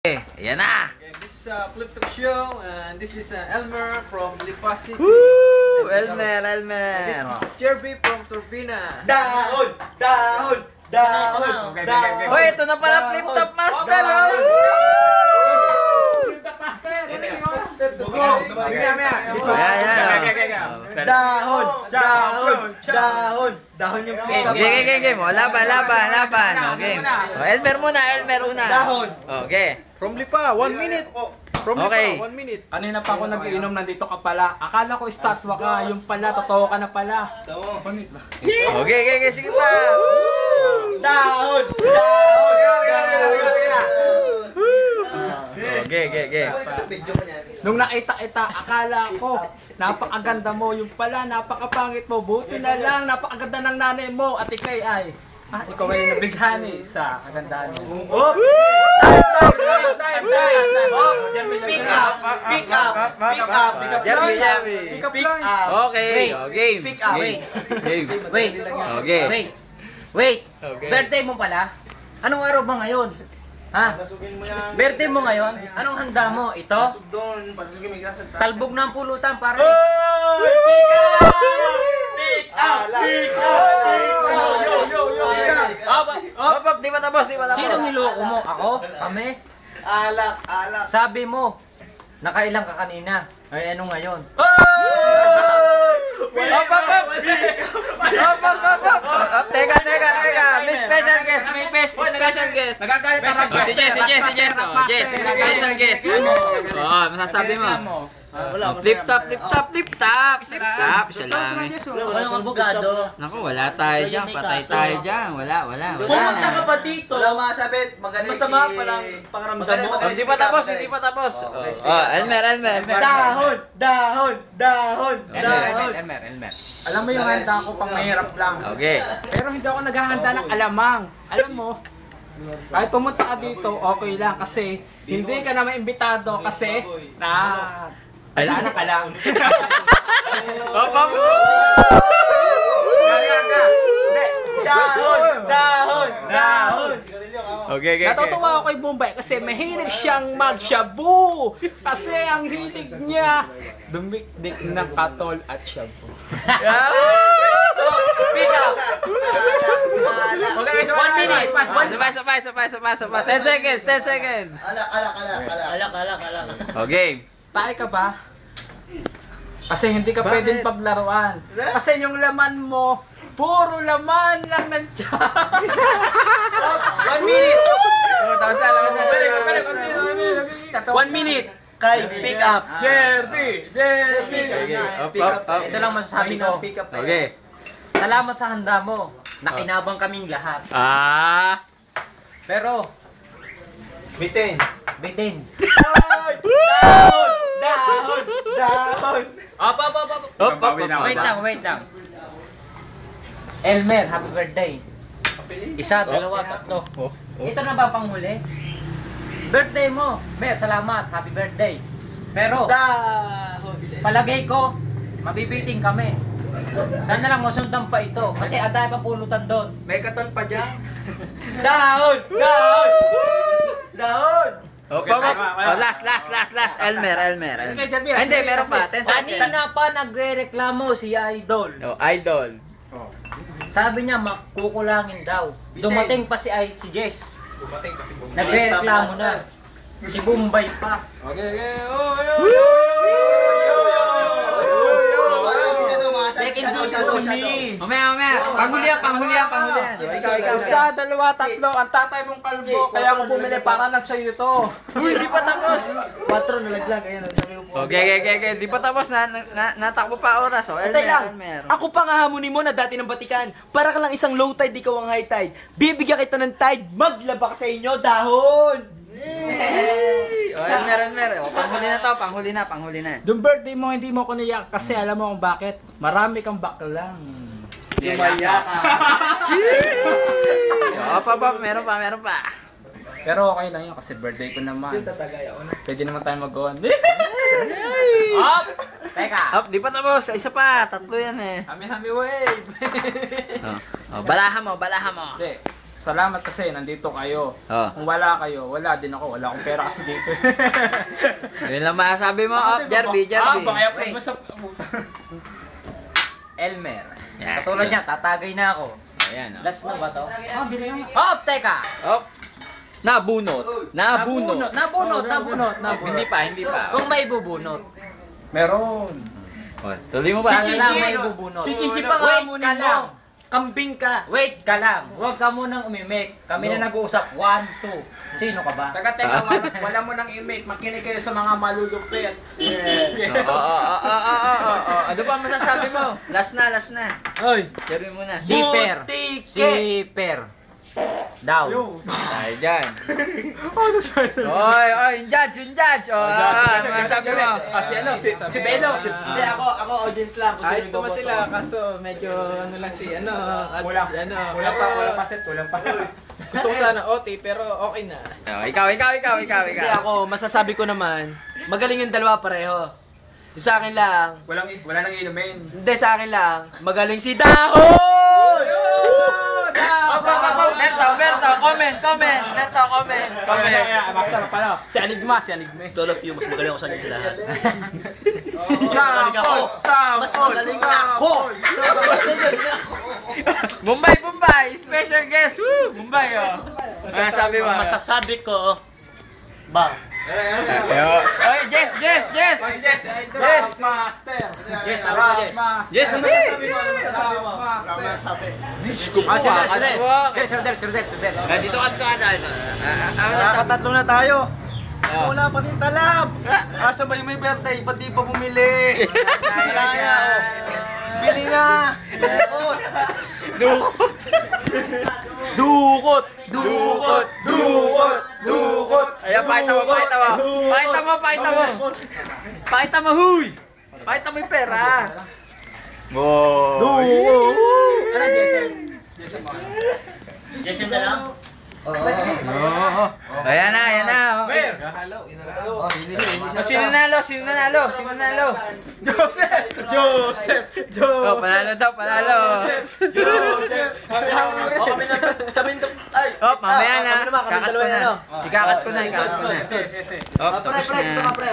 Ayan na! Okay, this is Flip Talk Show, and this is Elmer from Lipa City. Woo! And Elmer! this is Jerby from Turbina. Dahon! Hoy, ito na pala Flip Top Master! Dahon yung Game. Laban. Game. Elmer muna. Dahon. Okay. From Lipa, 1 minute. From Okay. Lipa, 1 minute. Kanina pa ako nagiinom, nandito ka pala. Akala ko estatwa ka, yung pala, totoo ka na pala. Okay, sige pa! Dahon! Okay. Nung nakita kita, akala ko, napakaganda mo. Yung pala, napakapangit mo. Buti na lang, napakaganda ng nanay mo. At ikay ay, ikaw ay nabighani sa kagandahan mo. Time! Pick up! Jerry. Pick up! Okay, game. Pick up. Wait. Birthday mo pala? Anong araw ba ngayon? Ha? Birthday mo ngayon? Anong handa mo? Ito? Talbog ng pulutan para... Pick up! Di pa tapos. Sino niloko mo? Ako? Kami? Alak! Sabi mo, nakailang ka kanina. Ay, ano ngayon? Teka. May special guest. Si Jess. Special guest. Masasabi mo. Flip top. Siya lang. Walang abogado. Naku, wala tayo dyan. Patay tayo dyan. Wala Pumunta ka na. pa dito! Wala masabit! Masama pa lang pakiramdam mo. Hindi pa tapos. Elmer. Dahon! Elmer. Alam mo yung handa ko pang mahirap lang. Okay. Pero hindi ako naghahanda ng alamang. Alam mo, kahit pumunta ka dito, okay lang kasi hindi ka na maimbitado kasi wala ka lang. Dahon! Okay. Natutuwa ako kay Bombay kasi mahilig siyang mag-shabu. Kasi ang hilig niya, dumikdik ng katol at shabu. Pick up! 1 minute! Sabay. 10 seconds. Alak. Okay. Tayo ka ba? Kasi hindi ka pwedeng paglaruan. Kasi yung laman mo, puro laman lang ng tiyan. 1 minute! 1 minute! Kay pick up! Jerby! Ito lang masasabi ko. Okay. Salamat sa handa mo. Nakinabang kaming lahat. Pero, Bitin! bitin. Dahon! Wait lang. Elmer, happy birthday. Isa, dalawa, tatlo. Ito na ba panghuli? Birthday mo. Mer, salamat. Happy birthday. Pero, Dahon! palagay ko, mabibiting kami. Sana lang masundan pa ito. Kasi aday pa pulutan doon. May katol pa dyan. Dahon! Last. Elmer. Okay, Jerby, Hindi, meron pa. 10 seconds. Kanina pa nagre-reklamo si Idol. Idol. Sabi niya makukulangin daw. Dumating pa si Jess. Nagre-reklamo na. Si Bombay pa. Mamaya. Panghulihan. Isa, dalawa, tatlo. Ang tatay mong kalbo. Kaya ako bumili para lang sa'yo to. Uy, di pa tapos. 4 nalaglag. Ayan, sabi ko po. Okay. Di pa tapos natakbo pa oras. Elmer. Ako pa nga hamunin mo na dati ng batikan. Para ka lang isang low tide, ikaw ang high tide. Bibigyan kita ng tide, maglaba ka sa inyo, dahon! Elmer. Panghuli na. Yung birthday mo, hindi mo ko niyak kasi alam mo kung bakit. Marami kang baklang. Umaya ka. Meron pa. Pero okay lang yun kasi birthday ko naman. Tatagay ako na. Pwede naman tayo mag-on. Teka. Di pa tapos. Isa pa. 3 yan eh. Hami wave. Balahan mo. Hindi. Salamat kasi nandito kayo. Oh. Kung wala kayo, wala din ako. Wala akong pera kasi dito. Yun lang masasabi mo, Jerby, Jerby. Kaya mo sa... Elmer. Yeah. Katulad niya, tatagay na ako. Ayan, oh. Last na ba to? Oh, teka! Oh. Nabunot. Nabunot. Nabunot. Hindi pa. Kung may bubunot. Meron. Oh, tuloy mo ba? Si Chichi, may bubunot. Si Chichi pa nga Wait amunin ka mo. lang. Kambing ka. Wait ka lang. Huwag ka munang umimik. Kami na nag-uusap. 1, 2. Sino ka ba? Teka, wala mo nang i-make. Makinig kayo sa mga malulupit. Ano ba masasabi mo? Last na. Oy. Jerby mo na. Zipper. Butike. Zipper. Daw. Tayo dyan. Oy, yung judge. Oh, masasabi mo. Si Belo. Hindi, ako audience lang. Kung Ayos sino naman yung sila, boboto. kaso medyo ano lang si ano, at Kulang. si ano. Wala pa set. Kulang pa. Gusto ko sana OT pero okay na. Oh, ikaw. Hindi ako, masasabi ko naman, magaling yung dalawa pareho. Yung sa akin lang, Wala nang inumin. hindi sa akin lang, magaling si Dahon! Berto, comment. Basta pala. Si Anigma. All of you, mas magaling ako sa inyo lahat. Magaling ako. Mas magaling ako! Mumbai, special guest. Woo! Mumbai, oh. Masasabi mo. Masasabi ko, ba? Oy, Jess. Master. Yes, tama ka, Jess. Yes, Ano masasabi mo? Sir. Dito ka dito. Nakakatatlo na tayo. Wala pa din talab. Asa ba yung may birthday? Ba't di pa bumili? Wala nga. Bili nga. Dukot. Ayan, pakita mo, huy! Pakita mo yung pera. Ano, Jason? Jason na lang? Ayan na. Gahalaw, inaralaw. Sino nanalo? Joseph. Oh, panalo daw. Oh, mamaya na. Kakat ko na. Ikakat ko na. Oh, tapos na. Pre,